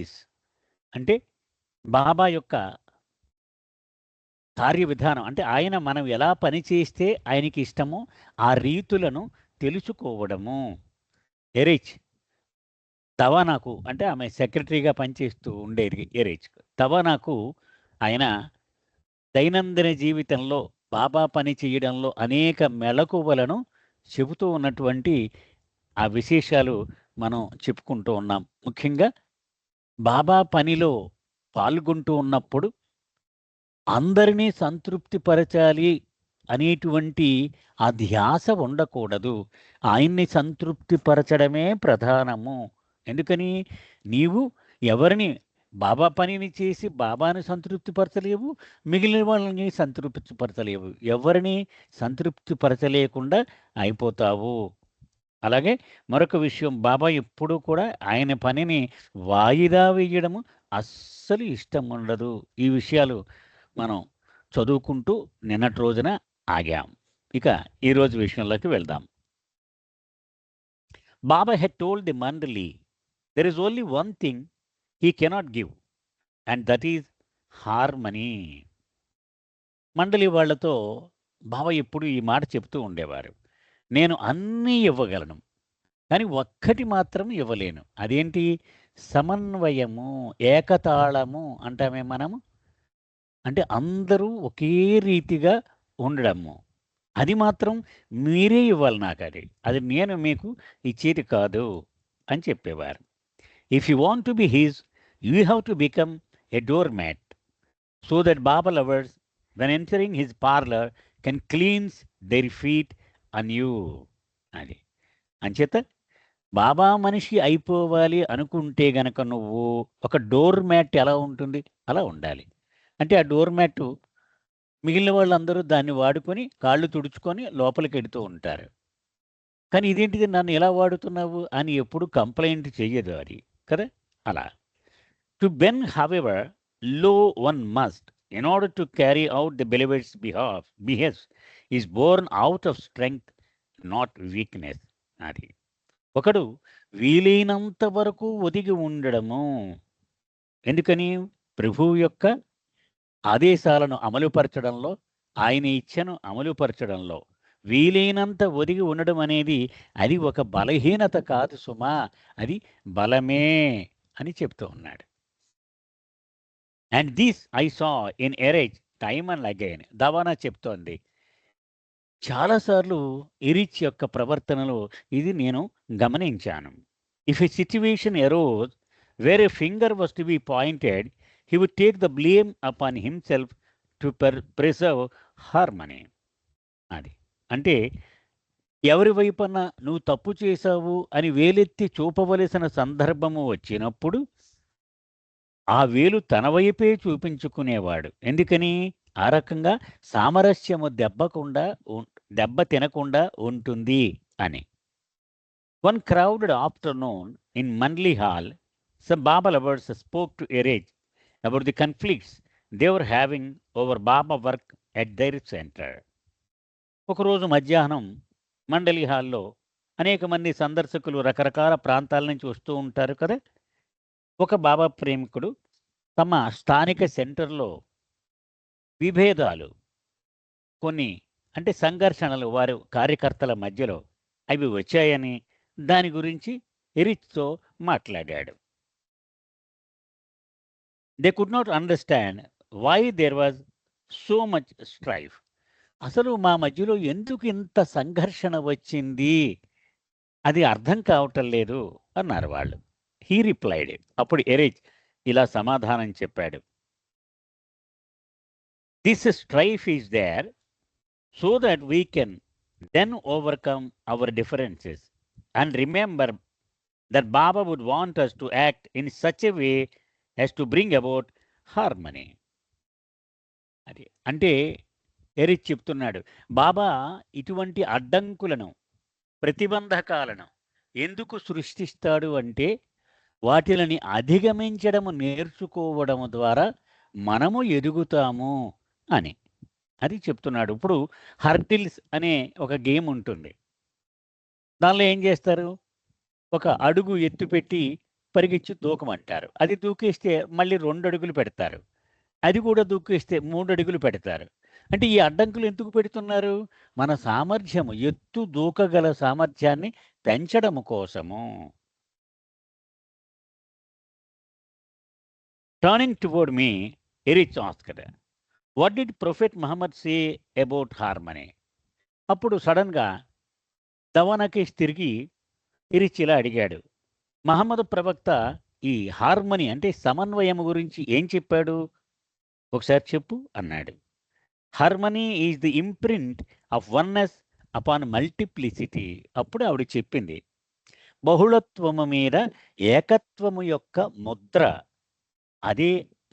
Is అంటే బాబా యొక్క కార్యవిధానం అంటే ఆయన మనం ఎలా పని చేస్తే ఆయనకి ఇష్టమో ఆ రీతులను తెలుసుకోవడము. ఎరేజ్ తవానాకు అంటే ఆమె సెక్రటరీగా పనిచేస్తూ ఉండేది ఎరేజ్. తవానాకు ఆయన దైనందిన జీవితంలో బాబా పని చేయడంలో అనేక మెళకువలను చెబుతూ ఉన్నటువంటి ఆ విశేషాలు మనం చెప్పుకుంటూ ఉన్నాం. ముఖ్యంగా బాబా పనిలో పాల్గొంటూ ఉన్నప్పుడు అందరినీ సంతృప్తిపరచాలి అనేటువంటి ఆ ధ్యాస ఉండకూడదు. ఆయన్ని సంతృప్తిపరచడమే ప్రధానము. ఎందుకని? నీవు ఎవరిని బాబా పనిని చేసి బాబాను సంతృప్తిపరచలేవు, మిగిలిన వాళ్ళని సంతృప్తిపరచలేవు. ఎవరిని సంతృప్తిపరచలేకుండా అయిపోతావు. అలాగే మరొక విషయం, బాబా ఎప్పుడూ కూడా ఆయన పనిని వాయిదా వేయడము అస్సలు ఇష్టం ఉండదు. ఈ విషయాలు మనం చదువుకుంటూ నిన్నటి రోజున ఆగాం. ఇక ఈరోజు విషయంలోకి వెళ్దాం. బాబా had told the Mandali, there is only one thing he cannot give, and that is harmony. మండలి వాళ్ళతో బాబా ఎప్పుడు ఈ మాట చెప్తూ ఉండేవారు. నేను అన్నీ ఇవ్వగలను, కానీ ఒక్కటి మాత్రం ఇవ్వలేను. అదేంటి? సమన్వయము, ఏకతాళము అంటామే మనము. అంటే అందరూ ఒకే రీతిగా ఉండడము. అది మాత్రం మీరే ఇవ్వాలి నాకది. అది నేను మీకు ఇచ్చేది కాదు అని చెప్పేవారు. If you want to be his, you have to become a door mat so that Baba lovers when entering his parlour can cleans their feet on you. అది అంచేత బాబా మనిషి అయిపోవాలి అనుకుంటే గనక నువ్వు ఒక డోర్ మ్యాట్ ఎలా ఉంటుంది అలా ఉండాలి. అంటే ఆ డోర్ మ్యాట్ మిగిలిన వాళ్ళందరూ దాన్ని వాడుకొని కాళ్ళు తుడుచుకొని లోపలికి వెడుతూ ఉంటారు. కానీ ఇదేంటిది నన్ను ఎలా వాడుతున్నావు అని ఎప్పుడు కంప్లైంట్ చెయ్యదు అది కదా. అలా టు బెన్ హవెవర్ లో one must in order to carry out the believers behaves is Born out of strength not weakness. అది ఒకడు వీలైనంత వరకు ఒదిగి ఉండడము. ఎందుకని? ప్రభువు యొక్క ఆదేశాలను అమలుపరచడంలో, ఆయన ఇచ్ఛను అమలుపరచడంలో వీలైనంత ఒదిగి ఉండడం అనేది అది ఒక బలహీనత కాదు సుమా, అది బలమే అని చెప్తూ ఉన్నాడు. And this I saw in Eruch time and again. Davana చెప్తోంది, చాలాసార్లు ఎరిచ్ యొక్క ప్రవర్తనలో ఇది నేను గమనించాను. If a situation arose where a finger was to be pointed, he would take the blame upon himself to preserve harmony. అది అంటే ఎవరి వైపున నువ్వు తప్పు చేశావు అని వేలెత్తి చూపవలసిన సందర్భము వచ్చినప్పుడు ఆ వేలు తన వైపే చూపించుకునేవాడు. ఎందుకని? ఆ రకంగా సామరస్యము దెబ్బ తినకుండా ఉంటుంది అని. One crowded afternoon in Mandali hall some Baba lovers spoke to Erej about the conflicts they were having over Baba work at their center. ఒకరోజు మధ్యాహ్నం మండలి హాల్లో అనేక మంది సందర్శకులు రకరకాల ప్రాంతాల నుంచి వస్తూ ఉంటారు కదా. ఒక బాబా ప్రేమికుడు తమ స్థానిక సెంటర్లో విభేదాలు, కొన్ని అంటే సంఘర్షణలు వారి కార్యకర్తల మధ్యలో అవి వచ్చాయని దాని గురించి ఎరిచ్తో మాట్లాడాడు. They could not understand why there was so much strife. అసలు మా మధ్యలో ఎందుకు ఇంత సంఘర్షణ వచ్చింది, అది అర్థం కావటం లేదు అన్నారు వాళ్ళు. He replied. అప్పుడు ఎరేజ్ ఇలా సమాధానం చెప్పాడు, this strife is there so that we can then overcome our differences and remember that Baba would want us to act in such a way as to bring about harmony. అది అంటే Erich చెప్తున్నాడు, బాబా ఇటువంటి అడ్డంకులను, ప్రతిబంధకాలను ఎందుకు సృష్టిస్తాడు అంటే వాటిని అధిగమించడము నేర్చుకోవడం ద్వారా మనము ఎదుగుతాము అని అది చెప్తున్నాడు. ఇప్పుడు హర్టిల్స్ అనే ఒక గేమ్ ఉంటుంది. దానిలో ఏం చేస్తారు? ఒక అడుగు ఎత్తుపెట్టి పరిగెచ్చి దూకమంటారు. అది దూకేస్తే మళ్ళీ 2 అడుగులు పెడతారు. అది కూడా దూకేస్తే 3 అడుగులు పెడతారు. అంటే ఈ అడ్డంకులు ఎందుకు పెడుతున్నారు? మన సామర్థ్యము, ఎత్తు దూకగల సామర్థ్యాన్ని పెంచడము కోసము. Turning toward me, Eruch asked, what did prophet Muhammad say about harmony? అప్పుడు సడన్‌గా దవనకేష్ తిరిగి ఎరిచ్ ఇలా అడిగాడు. మహమ్మద్ ప్రవక్త ఈ హార్మనీ అంటే సమన్వయము గురించి ఏం చెప్పాడు? ఒకసారి చెప్పు అన్నాడు. Harmony is the imprint of oneness upon multiplicity. అప్పుడు ఆవిడ చెప్పింది. బహుళత్వము మీద ఏకత్వము యొక్క ముద్ర. అదే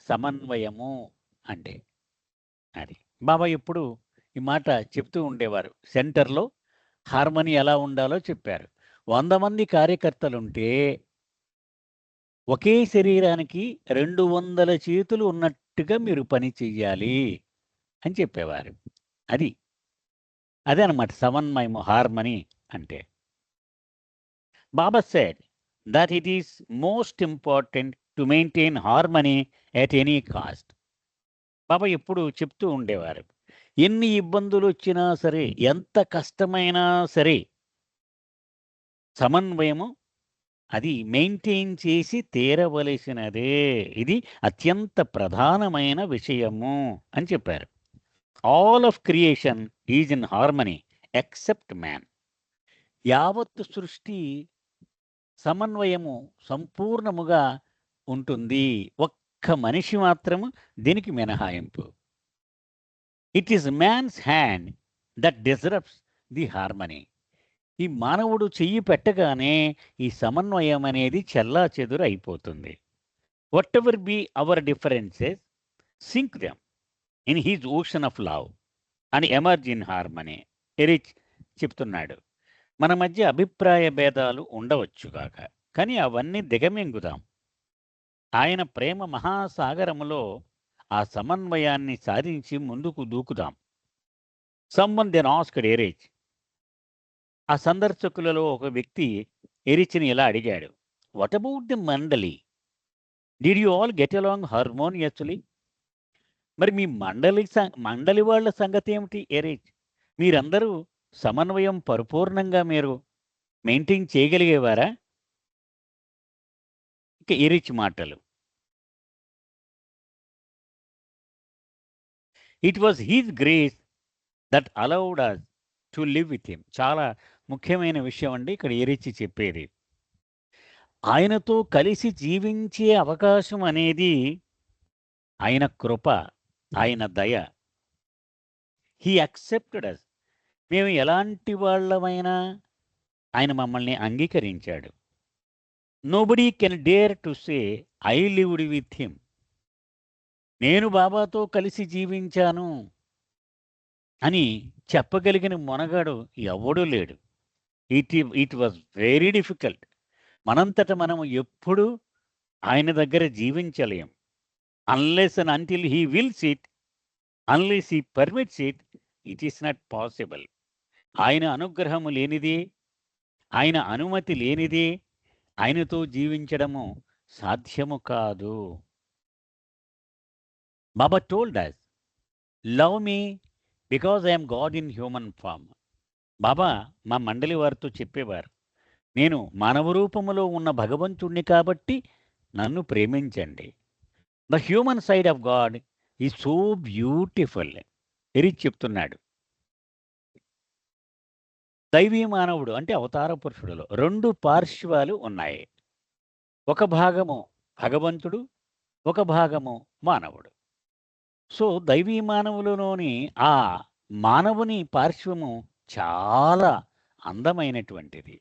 సమన్వయము అంటే. అది. బాబా ఎప్పుడు ఈ మాట చెప్తూ ఉండేవారు. సెంటర్‌లో హార్మనీ ఎలా ఉండాలో చెప్పారు. 100 మంది కార్యకర్తలుంటే ఒకే శరీరానికి 200 చేతులు ఉన్నట్టుగా మీరు పని చెయ్యాలి అని చెప్పేవారు. అది. అదే అన్నమాట సమన్వయము, హార్మనీ అంటే. బాబా said that it is most important to maintain harmony at any cost. బాబా ఎప్పుడు చెప్తూ ఉండేవారు. ఎన్ని ఇబ్బందులొచ్చినా సరే, ఎంత కష్టమైనా సరే, సమన్వయము అది మెయింటైన్ చేసి తీరవలసినదే. ఇది అత్యంత ప్రధానమైన విషయము అని చెప్పారు. All of creation is in harmony except man. యావత్తు సృష్టి సమన్వయము సంపూర్ణముగా ఉంటుంది. ఒక్క మనిషి మాత్రము దీనికి మినహాయింపు. It is man's hand that disrupts the harmony. ఈ మానవుడు చెయ్యి పెట్టగానే ఈ సమన్వయం అనేది చెల్లాచెదురు అయిపోతుంది. Whatever be our differences, sink them in his ocean of love and emerge in harmony. Eruch చెప్తున్నాడు. మన మధ్య అభిప్రాయ భేదాలు ఉండవచ్చుగాక, కానీ అవన్నీ దిగమింగుదాం. ఆయన ప్రేమ మహాసాగరములో ఆ సమన్వయాన్ని సాధించి ముందుకు దూకుదాం. Someone then asked Eruch. ఆ సందర్శకులలో ఒక వ్యక్తి ఎరిచ్ని ఇలా అడిగాడు. What about the Mandali? Did you all get along harmoniously? మరి మీ మండలి వాళ్ళ సంగతి ఏమిటి ఎరిచ్? మీరందరూ సమన్వయం పరిపూర్ణంగా మీరు మెయింటైన్ చేయగలిగేవారా? ఇక ఎరిచ్ మాటలు. It was his grace that allowed us to live with him. చాలా ముఖ్యమైన విషయం అండి ఇక్కడ ఎరిచి చెప్పేది. ఆయనతో కలిసి జీవించే అవకాశం అనేది ఆయన కృప, ఆయన దయ. He accepted us. మేము ఎలాంటి వాళ్ళమైనా ఆయన మమ్మల్ని అంగీకరించాడు. Nobody can dare to say I lived with him. నేను బాబాతో కలిసి జీవించాను అని చెప్పగలిగిన మొనగాడు ఎవడూ లేడు. It was very difficult. మనంతట మనము ఎప్పుడూ ఆయన దగ్గర జీవించలేం. Unless and until he wills it, unless he permits it, it is not possible. ఆయన అనుగ్రహము లేనిదే, ఆయన అనుమతి లేనిదే ఆయనతో జీవించడము సాధ్యము కాదు. Baba told us, love me because I'm God in human form. Baba మా మండలి వారితో చెప్పేవారు, నేను మానవ రూపములో ఉన్న భగవంతుణ్ణి కాబట్టి నన్ను ప్రేమించండి. The human side of God is so beautiful. Erich చెప్తున్నాడు. దైవీ మానవుడు అంటే అవతార పురుషుడులో 2 పార్శ్వాలు ఉన్నాయి. ఒక భాగము భగవంతుడు, ఒక భాగము మానవుడు. సో దైవీ మానవులలోని ఆ మానవుని పార్శ్వము చాలా అందమైనటువంటిది.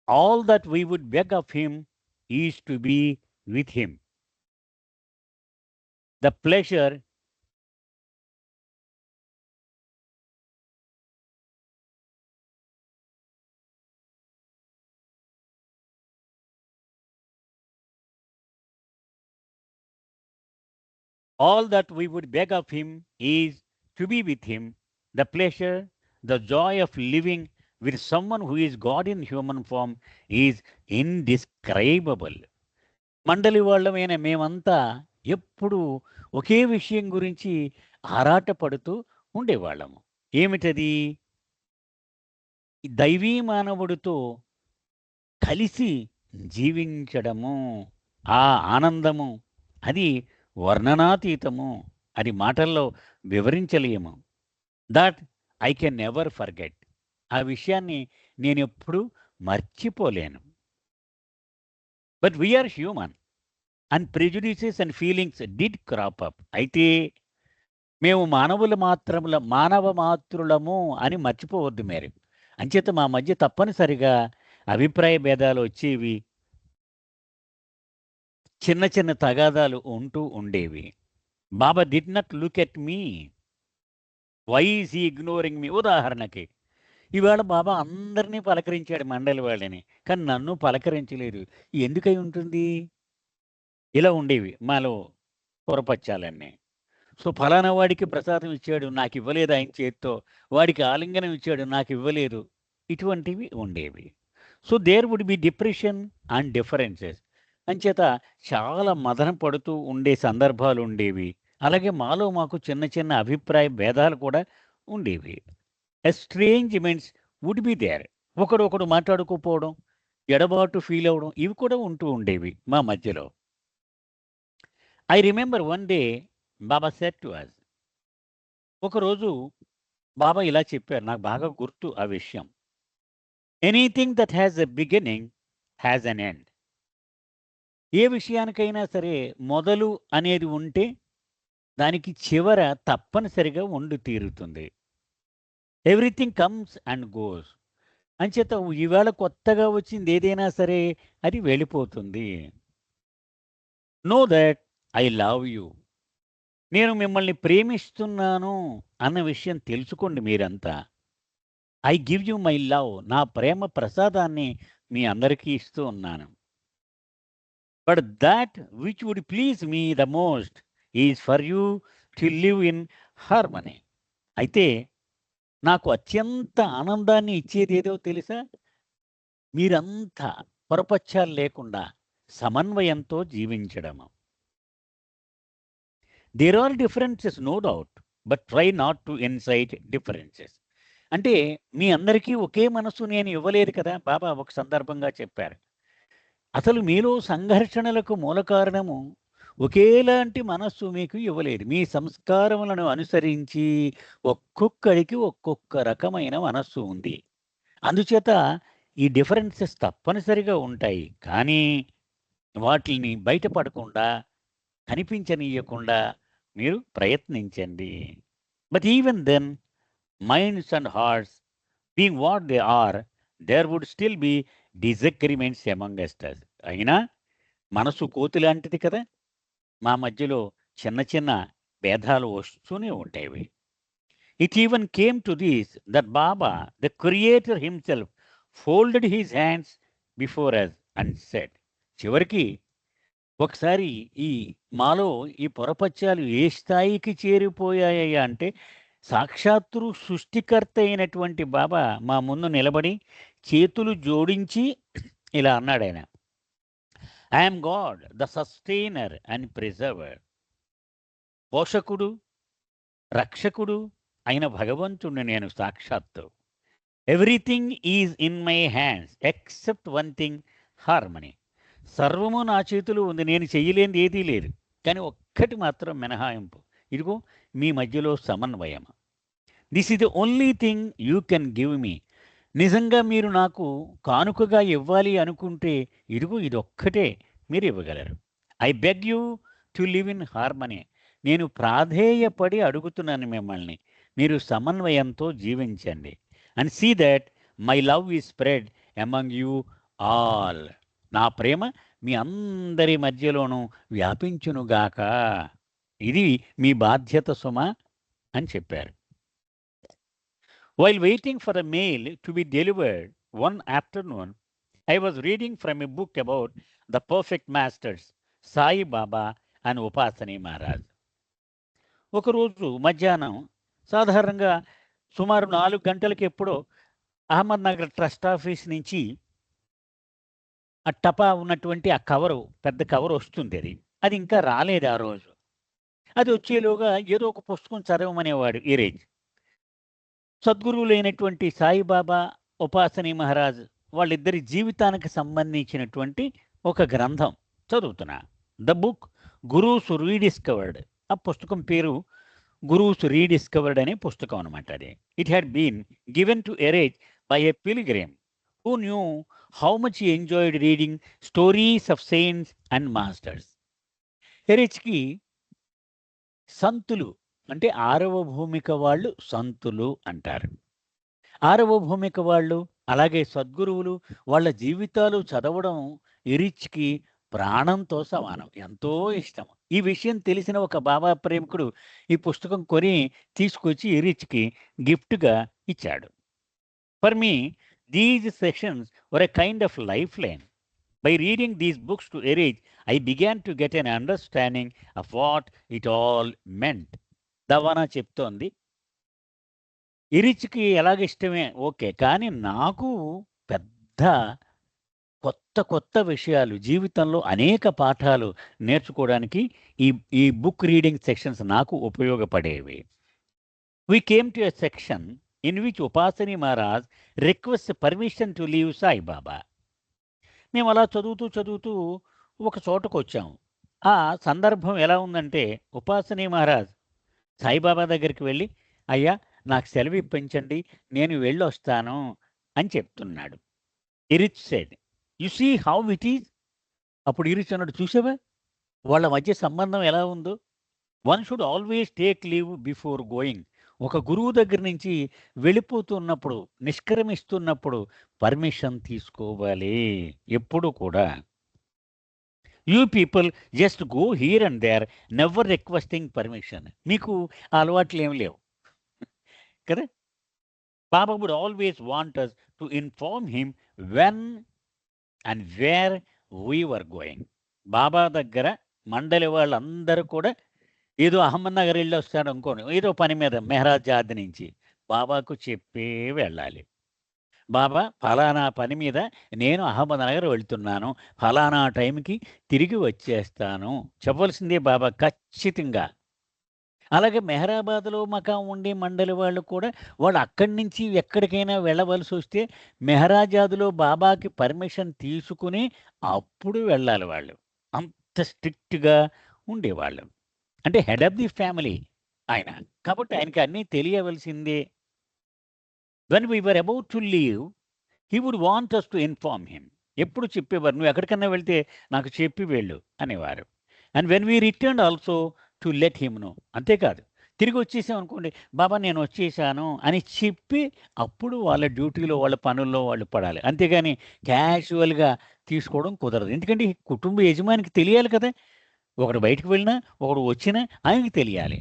All that we would beg of him is to be with him. The pleasure all that we would beg of him is to be with him. The pleasure, the joy of living with someone who is God in human form is indescribable. మండలి వాళ్ళమైన మేమంతా ఎప్పుడు ఒకే విషయం గురించి ఆరాటపడుతూ ఉండేవాళ్ళము. ఏమిటది? ఈ దైవీ మానవుడితో కలిసి జీవించడము. ఆ ఆనందము అది వర్ణనాతీతము. అది మాటల్లో వివరించలేము. That I can never forget. ఆ విషయాన్ని నేనెప్పుడూ మర్చిపోలేను. But we are human and prejudices and feelings did crop up. అయితే మేము మానవ మాత్రులము అని మర్చిపోవద్దు మీరు. అంచేత మా మధ్య తప్పనిసరిగా అభిప్రాయ భేదాలు వచ్చేవి. చిన్న చిన్న తగాదాలు ఉంటూ ఉండేవి. Baba did not look at me. Why is he ignoring me? ఉదాహరణకి ఇవాళ బాబా అందరినీ పలకరించాడు మండలి వాళ్ళని. కానీ నన్ను పలకరించలేదు. ఎందుకై ఉంటుంది? ఇలా ఉండేవి మాలో పొరపచ్చాలన్నీ. సో, ఫలానా వాడికి ప్రసాదం ఇచ్చాడు, నాకివ్వలేదు ఆయన చేత్తో. వాడికి ఆలింగనం ఇచ్చాడు, నాకివ్వలేదు. ఇటువంటివి ఉండేవి. So, there would be depression and differences. అంచేత చాలా మదన పడుతూ ఉండే సందర్భాలుండేవి. అలాగే మాకు చిన్న చిన్న అభిప్రాయ భేదాలు కూడా ఉండేవి. Estrangements would be there. ఒకడొకడు మాట్లాడుకోపోవడం, ఎడబాటు ఫీల్ అవ్వడం ఇవి కూడా ఉంటూ ఉండేవి మా మధ్యలో. I remember one day Baba said to us. ఒకరోజు బాబా ఇలా చెప్పారు. నాకు బాగా గుర్తు ఆ విషయం. Anything that has a beginning has an end. ఏ విషయానికైనా సరే మొదలు అనేది ఉంటే దానికి చివర తప్పనిసరిగా ఉండి తీరుతుంది. Everything comes and goes. అంచేత ఈవేళ కొత్తగా వచ్చింది ఏదైనా సరే అది వెళ్ళిపోతుంది. Know that I love you. నేను మిమ్మల్ని ప్రేమిస్తున్నాను అన్న విషయం తెలుసుకోండి మీరంతా. I give you my love. నా ప్రేమ ప్రసాదాన్ని మీ అందరికీ ఇస్తూ ఉన్నాను. But that which would please me the most is for you to live in harmony. అయితే నాకు అత్యంత ఆనందాన్ని ఇచ్చేది ఏదో తెలుసా? మీరంతా పొరపచ్చాలు లేకుండా సమన్వయంతో జీవించడము. There are differences no doubt, but try not to incite differences. అంటే మీ అందరికీ ఒకే మనసు నేను ఇవ్వలేదు కదా బాబా ఒక సందర్భంగా చెప్పారు. అసలు మీలో సంఘర్షణలకు మూల కారణము ఒకేలాంటి మనస్సు మీకు ఇవ్వలేదు. మీ సంస్కారములను అనుసరించి ఒక్కొక్కడికి ఒక్కొక్క రకమైన మనస్సు ఉంది. అందుచేత ఈ డిఫరెన్సెస్ తప్పనిసరిగా ఉంటాయి. కానీ వాటిని బయటపడకుండా, కనిపించనీయకుండా మీరు ప్రయత్నించండి. But even then minds and hearts being what they are, there would still be disagreements amongst us. అయినా మనసు కోతి లాంటిది కదా! మా మధ్యలో చిన్న చిన్న భేదాలు వస్తూనే ఉండేవి. It even came to this that Baba the creator himself folded his hands before us and said. చివరికి ఒకసారి ఈ మాలో ఈ పొరపచ్చాలు ఏ స్థాయికి చేరిపోయాయ్యా అంటే సాక్షాత్తు సృష్టికర్త అయినటువంటి బాబా మా ముందు నిలబడి చేతులు జోడించి ఇలా అన్నాడాయన. I'm God the sustainer and preserver. పోషకుడు, రక్షకుడు అయిన భగవంతుడిని నేను సాక్షాత్తు. Everything is in my hands except one thing, harmony. సర్వము నా చేతిలో ఉంది. నేను చెయ్యలేనిది ఏదీ లేదు. కానీ ఒక్కటి మాత్రం మినహాయింపు. ఇదిగో మీ మధ్యలో సమన్వయం. This is the only thing you can give me. నిజంగా మీరు నాకు కానుకగా ఇవ్వాలి అనుకుంటే ఇదిగో ఇదొక్కటే మీరు ఇవ్వగలరు. I beg you to live in harmony. నేను ప్రాధేయపడి అడుగుతున్నాను మిమ్మల్ని, మీరు సమన్వయంతో జీవించండి. And see that my love is spread among you all. నా ప్రేమ మీ అందరి మధ్యలోనూ వ్యాపించునుగాక. ఇది మీ బాధ్యత సుమ అని చెప్పారు. While waiting for the mail to be delivered one afternoon, I was reading from a book about the perfect masters, Sai Baba and Upasani Maharaj. ఒకరోజు మధ్యాహ్నం సాధారణంగా సుమారు 4 గంటలకి ఎప్పుడో అహ్మద్‌నగర్ ట్రస్ట్ ఆఫీస్ నుంచి ఆ టపా ఉన్నటువంటి ఆ కవరు, పెద్ద కవర్ వస్తుందది. అది ఇంకా రాలేదు ఆ రోజు. అది వచ్చేలోగా ఏదో ఒక పుస్తకం చదవమనేవాడు ఈరేజ్. సద్గురువులైనటువంటి సాయిబాబా, ఉపాసని మహారాజ్ వాళ్ళిద్దరి జీవితానికి సంబంధించినటువంటి ఒక గ్రంథం చదువుతున్నా. The book 'Gurus Rediscovered'. ఆ పుస్తకం పేరు 'గురూస్ రీడిస్కవర్డ్' అనే పుస్తకం అనమాట అది. It had been given to Eruch by a pilgrim who knew how much he enjoyed reading stories of saints and masters. ఎరేజ్‌కి సంతులు అంటే ఆరవ భూమిక వాళ్ళు సంతులు అంటారు. ఆరవ భూమిక వాళ్ళు, అలాగే సద్గురువులు వాళ్ళ జీవితాలు చదవడం ఎరిచ్‌కి ప్రాణంతో సమానం. ఎంతో ఇష్టం. ఈ విషయం తెలిసిన ఒక బాబా ప్రేమికుడు ఈ పుస్తకం కొని తీసుకొచ్చి ఎరిచ్‌కి గిఫ్ట్‌గా ఇచ్చాడు. For me these sessions were a kind of life line. By reading these books to Eruch I began to get an understanding of what it all meant. Davana చెప్తోంది. ఇరిచ్‌కి ఎలాగిష్టమే ఓకే. కానీ నాకు పెద్ద కొత్త కొత్త విషయాలు జీవితంలో అనేక పాఠాలు నేర్చుకోవడానికి ఈ ఈ బుక్ రీడింగ్ సెక్షన్స్ నాకు ఉపయోగపడేవి. We came to a section in which Upasani Maharaj request permission to leave Sai Baba. మేము అలా చదువుతూ చదువుతూ ఒక చోటకొచ్చాం. ఆ సందర్భం ఎలా ఉందంటే ఉపాసని మహారాజ్ సాయిబాబా దగ్గరికి వెళ్ళి, "అయ్యా! నాకు సెలవు ఇప్పించండి. నేను వెళ్ళొస్తాను" అని చెప్తున్నాడు. Eruch said, "you see how it is." అప్పుడు ఇరిచ్ అన్నాడు, "చూసావా? వాళ్ళ మధ్య సంబంధం ఎలా ఉందో. One should always take leave before going." ఒక గురువు దగ్గర నుంచి వెళ్ళిపోతున్నప్పుడు, నిష్క్రమిస్తున్నప్పుడు పర్మిషన్ తీసుకోవాలి ఎప్పుడు కూడా. You people just go here and there never requesting permission. మీకు ఆ అలవాట్లేమి లేవు కదా! Baba would always want us to inform him when and where we were going. బాబా దగ్గర మండలి వాళ్ళందరూ కూడా ఏదో అహ్మద్‌నగర్ ఎళ్ళొస్తాడు అనుకోని, ఏదో పని మీద మెహరాజాద్ నుంచి. బాబాకు చెప్పే వెళ్ళాలి. బాబా ఫలానా పని మీద నేను అహ్మద్‌నగర్ వెళ్తున్నాను. ఫలానా టైంకి తిరిగి వచ్చేస్తాను. చెప్పవలసిందే బాబా ఖచ్చితంగా. అలాగే మెహరాబాద్‌లో మకాం ఉండే మండలి వాళ్ళు కూడా వాళ్ళు అక్కడి నుంచి ఎక్కడికైనా వెళ్ళవలసొస్తే మెహరాజాద్‌లో బాబాకి పర్మిషన్ తీసుకొని అప్పుడు వెళ్ళాలి వాళ్ళు. అంత స్ట్రిక్ట్‌గా ఉండేవాళ్ళు. అంటే హెడ్ ఆఫ్ ది ఫ్యామిలీ ఆయన. కాబట్టి ఆయనకి అన్నీ తెలియవలసిందే. When we were about to leave he would want us to inform him. ఎప్పుడు చెప్పేవారు, "నువ్వు ఎక్కడికన్నా వెళ్తే నాకు చెప్పి వెళ్ళు" అనేవారు. And when we returned also to let him know. అంతేకాదు, తిరిగి వచ్చేసామనుకోండి, "బాబా నేను వచ్చేసాను" అని చెప్పి అప్పుడు వాళ్ళ డ్యూటీలో, వాళ్ళ పనుల్లో వాళ్ళు పడాలి. అంతేగాని క్యాజువల్‌గా తీసుకోవడం కుదరదు. ఎందుకంటే ఈ కుటుంబ యజమానికి తెలియాలి కదా! ఒకడు బయటికి వెళ్ళినా, ఒకడు వచ్చినా ఆయనకి తెలియాలి.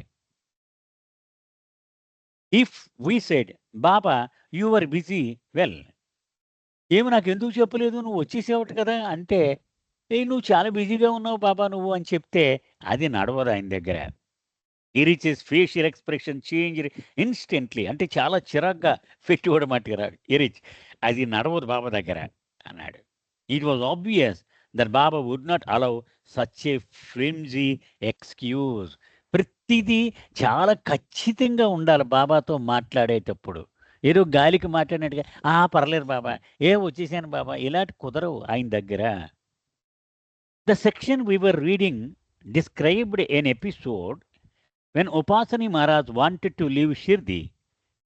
If we said, "Baba you are busy well." "ఏమి నాకెందుకు చెప్పలేదు? నువ్వు వచ్చేసావట కదా!" అంటే, నువ్వు చాలా బిజీగా ఉన్నావు బాబా నువ్వు" అని చెప్తే అది నడవదు ఆయన దగ్గర. ఎరిచెస్ ఫేషియల్ ఎక్స్‌ప్రెషన్ చేంజ్డ్ ఇన్‌స్టంట్‌లీ. అంటే చాలా చిరాగ్గా పెట్టివాడమాట ఎరిచ్. అది నడవదు బాబా దగ్గర అన్నాడు. It was obvious that Baba would not allow such a flimsy excuse. ప్రతిదీ చాలా ఖచ్చితంగా ఉండాలి బాబాతో మాట్లాడేటప్పుడు. ఏదో గాలికి మాట్లాడినట్టుగా, పర్లేదు బాబా, వచ్చేసాను బాబా, ఇలాంటి కుదరవు ఆయన దగ్గర. The section we were reading described an episode when Upasani Maharaj wanted to leave Shirdi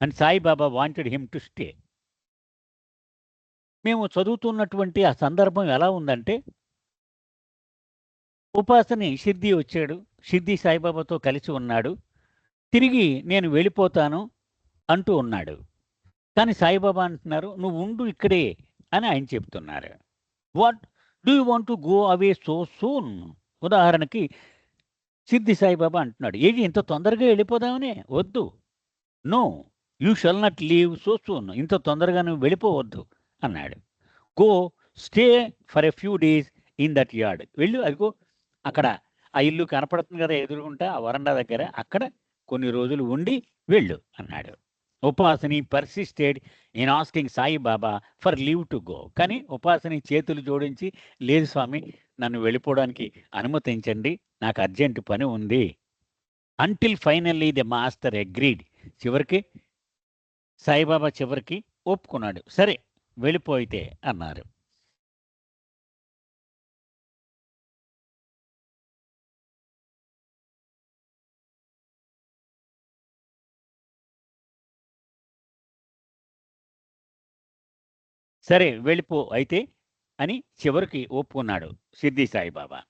and Sai Baba wanted him to stay. మేము చదువుతున్నటువంటి ఆ సందర్భం ఎలా ఉందంటే, ఉపాసని షిర్డీ వచ్చాడు. షిర్డీ సాయిబాబాతో కలిసి ఉన్నాడు. తిరిగి నేను వెళ్ళిపోతాను అంటూ ఉన్నాడు. కానీ సాయిబాబా అంటున్నారు, "నువ్వు ఉండు ఇక్కడే" అని ఆయన చెప్తున్నారు. What do you want to go away so soon? ఉదాహరణకి షిర్డీ సాయిబాబా అంటున్నాడు, "ఏది ఇంత తొందరగా వెళ్ళిపోదామని? వద్దు. No, you shall not leave so soon. ఇంత తొందరగా నువ్వు వెళ్ళిపోవద్దు" అన్నాడు. "Go stay for a few days in that yard." వెళ్ళు, అదిగో అక్కడ ఆ ఇల్లు కనపడుతుంది కదా ఎదురుగుంటా ఆ వరండా దగ్గర, అక్కడ కొన్ని రోజులు ఉండి వెళ్ళు అన్నాడు. Upasani persisted in asking Sai Baba for leave to go. కానీ ఉపాసని చేతులు జోడించి, లేదు స్వామి, నన్ను వెళ్ళిపోవడానికి అనుమతించండి, నాకు అర్జెంటు పని ఉంది. Until finally the master agreed. చివరికి సాయిబాబా చివరికి ఒప్పుకున్నాడు. సరే వెళ్ళిపోయితే అన్నారు. సరే వెళ్ళిపో అయితే అని చివరికి ఒప్పుకున్నాడు సిద్ధి Saibaba.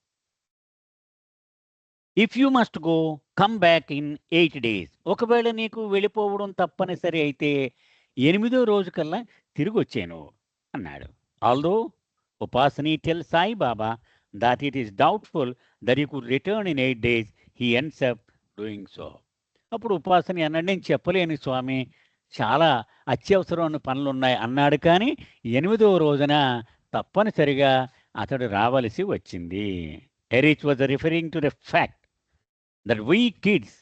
If you must go, come back in 8 days. ఒకవేళ నీకు వెళ్ళిపోవడం తప్పనిసరి అయితే 8వ రోజు కల్లా తిరిగి వచ్చాను అన్నాడు. Although ఉపాసని tell Saibaba that it is doubtful that he could return in 8 days, he ends up doing so. అప్పుడు ఉపాసని అన్నాడు, నేను చెప్పలేను స్వామి, చాలా అత్యవసరమైన పనులున్నాయి అన్నాడు. కానీ 8వ రోజున తప్పనిసరిగా అతడు రావలసి వచ్చింది. Erich was referring to the fact that we kids,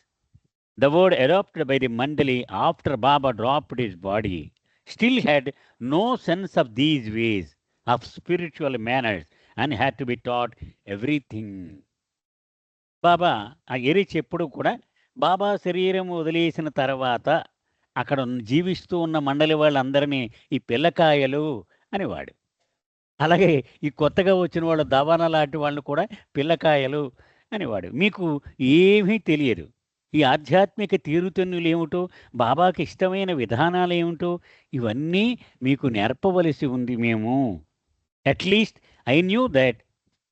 the word adopted by the Mandali after Baba dropped his body, still had no sense of these ways of spiritual manners and had to be taught everything. బాబా ఆ Erich ఎప్పుడు కూడా బాబా శరీరం వదిలేసిన తర్వాత అక్కడ జీవిస్తూ ఉన్న మండలి వాళ్ళందరినీ ఈ పిల్లకాయలు అనేవాడు. అలాగే ఈ కొత్తగా వచ్చిన వాళ్ళు దవానా లాంటి వాళ్ళు కూడా పిల్లకాయలు అనేవాడు. మీకు ఏమీ తెలియదు, ఈ ఆధ్యాత్మిక తీరుతెన్నులు ఏమిటో, బాబాకి ఇష్టమైన విధానాలు ఏమిటో ఇవన్నీ మీకు నేర్పవలసి ఉంది మేము. At least I knew that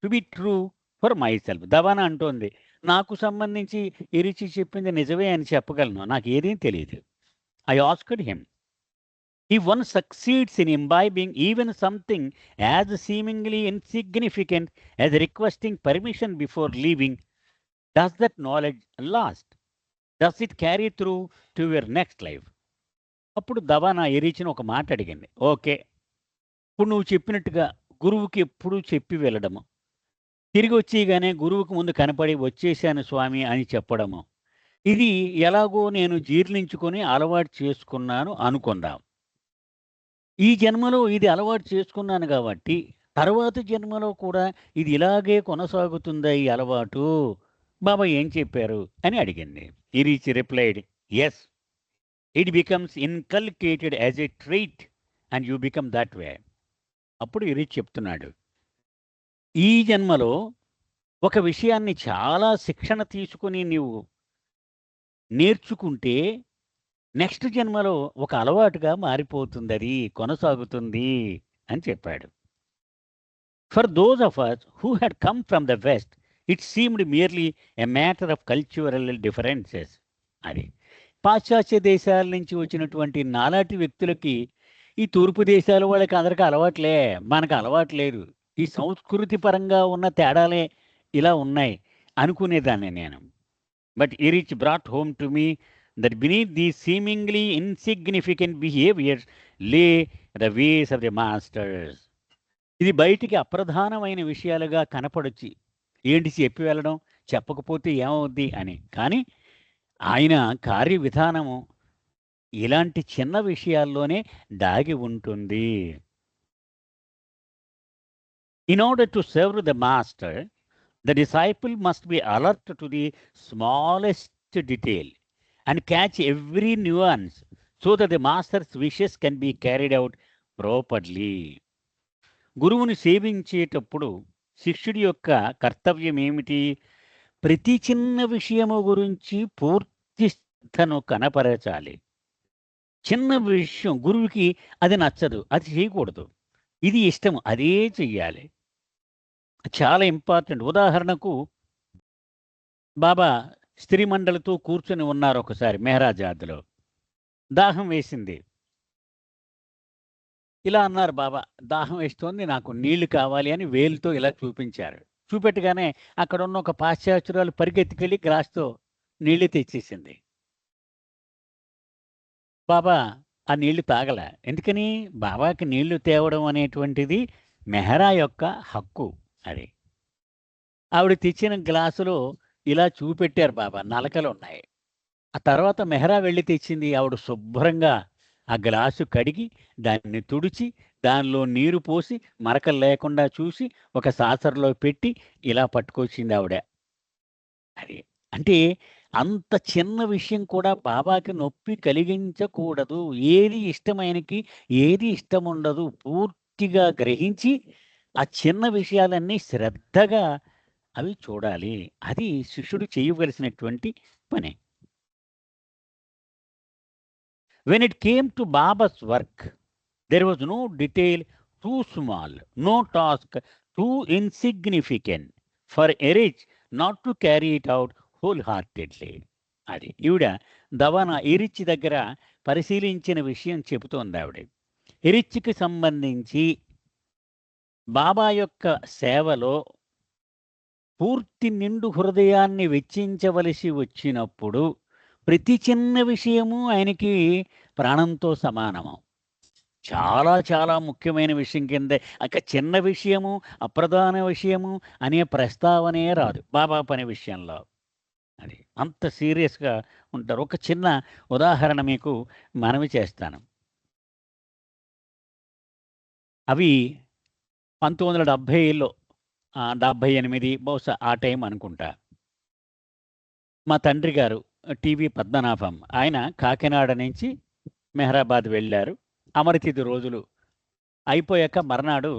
to be true for myself. Davana అంటోంది, నాకు సంబంధించి ఎరిచి చెప్పింది నిజమే అని చెప్పగలను, నాకు ఏదేం తెలియదు. I asked him, if one succeeds in imbibing even something as seemingly insignificant as requesting permission before leaving, does that knowledge last? Does it carry through to your next life? అప్పుడు దవానా ఎరిచిన ఒక మాట అడిగింది. ఓకే, ఇప్పుడు నువ్వు చెప్పినట్టుగా గురువుకి ఎప్పుడూ చెప్పి వెళ్ళడము, తిరిగి వచ్చేయగానే గురువుకు ముందు కనపడి వచ్చేసాను స్వామి అని చెప్పడము, ఇది ఎలాగో నేను జీర్ణించుకొని అలవాటు చేసుకున్నాను అనుకుందాం. ఈ జన్మలో ఇది అలవాటు చేసుకున్నాను కాబట్టి తర్వాత జన్మలో కూడా ఇది ఇలాగే కొనసాగుతుందా ఈ అలవాటు? బాబా ఏం చెప్పారు అని అడిగింది. Eruch replied, yes, it becomes inculcated as a trait and you become that way. అప్పుడు ఇరిచ్ చెప్తున్నాడు, ఈ జన్మలో ఒక విషయాన్ని చాలా శిక్షణ తీసుకుని నీవు నేర్చుకుంటే నెక్స్ట్ జన్మలో ఒక అలవాటుగా మారిపోతుంది, అది కొనసాగుతుంది అని చెప్పాడు. For those of us who had come from the west, it seemed merely a matter of cultural differences. అది పాశ్చాత్య దేశాల నుంచి వచ్చినటువంటి నాలాంటి వ్యక్తులకి ఈ తూర్పు దేశాల వాళ్ళకి అందరికీ అలవాట్లే, మనకు అలవాటు లేదు, ఈ సంస్కృతి పరంగా ఉన్న తేడాలే ఇలా ఉన్నాయి అనుకునేదాన్ని నేను. But ఇరిచ్ brought home to me that beneath these seemingly insignificant behaviors lay the ways of the masters. ఇది బయటికి అప్రధానమైన విషయాలుగా కనపడొచ్చి ఏంటి చెప్పి వెళ్ళడం, చెప్పకపోతే ఏమవుద్ది అని, కానీ ఆయన కార్య విధానము ఇలాంటి చిన్న విషయాల్లోనే దాగి ఉంటుంది. In order to serve the master, the disciple must be alert to the smallest detail and catch every nuance so that the master's wishes can be carried out properly. గురువుని సేవించేటప్పుడు శిష్యుడి యొక్క కర్తవ్యం ఏమిటి? ప్రతి చిన్న విషయము గురించి పూర్తి శ్రద్ధను కనపరచాలి. చిన్న విషయం గురువుకి అది నచ్చదు, అది చేయకూడదు, ఇది ఇష్టము, అదే చెయ్యాలి. చాలా ఇంపార్టెంట్. ఉదాహరణకు బాబా స్త్రీ మండలితో కూర్చొని ఉన్నారు ఒకసారి మెహరాజాద్లో. దాహం వేసింది. ఇలా అన్నారు బాబా, దాహం వేస్తోంది, నాకు నీళ్లు కావాలి అని వేలుతో ఇలా చూపించారు. చూపెట్టగానే అక్కడ ఉన్న ఒక పాశ్చాత్యురాలు పరిగెత్తుకెళ్ళి గ్లాస్తో నీళ్లు తెచ్చేసింది. బాబా ఆ నీళ్లు తాగల. ఎందుకని? బాబాకి నీళ్లు తేవడం అనేటువంటిది మెహరా యొక్క హక్కు. అది ఆవిడ తెచ్చిన గ్లాసులో ఇలా చూపెట్టారు బాబా, నలకలు ఉన్నాయి. ఆ తర్వాత మెహరా వెళ్ళి తెచ్చింది. ఆవిడ శుభ్రంగా ఆ గ్లాసు కడిగి, దాన్ని తుడిచి, దానిలో నీరు పోసి, మరకలు లేకుండా చూసి, ఒక సాసర్లో పెట్టి, ఇలా పట్టుకొచ్చింది ఆవిడ. అది. అంటే అంత చిన్న విషయం కూడా బాబాకి నొప్పి కలిగించకూడదు. ఏది ఇష్టం ఆయనకి, ఏది ఇష్టముండదు పూర్తిగా గ్రహించి, ఆ చిన్న విషయాలన్నీ శ్రద్ధగా అవి చూడాలి. అది శిష్యుడు చేయవలసినటువంటి పని. When it came to Baba's work, there was no detail too small, no task too insignificant for Erich not to carry it out wholeheartedly. అది ఈవిడ దవాన ఎరిచ్ దగ్గర పరిశీలించిన విషయం చెబుతోంది ఆవిడ. ఎరిచ్కి సంబంధించి బాబా యొక్క సేవలో పూర్తి నిండు హృదయాన్ని వెచ్చించవలసి వచ్చినప్పుడు ప్రతి చిన్న విషయము ఆయనకి ప్రాణంతో సమానము. చాలా చాలా ముఖ్యమైన విషయం కిందే చిన్న విషయము, అప్రధాన విషయము అనే ప్రస్తావనే రాదు బాబా పని విషయంలో. అది అంత సీరియస్‌గా ఉంటారు. ఒక చిన్న ఉదాహరణ మీకు మనవి చేస్తాను. అవి 1970లో 78 బహుశా ఆ టైం అనుకుంటా. మా తండ్రి గారు టీవీ పద్మనాభం. ఆయన కాకినాడ నుంచి మెహరాబాద్ వెళ్ళారు. అమరతిథి రోజులు అయిపోయాక మర్నాడు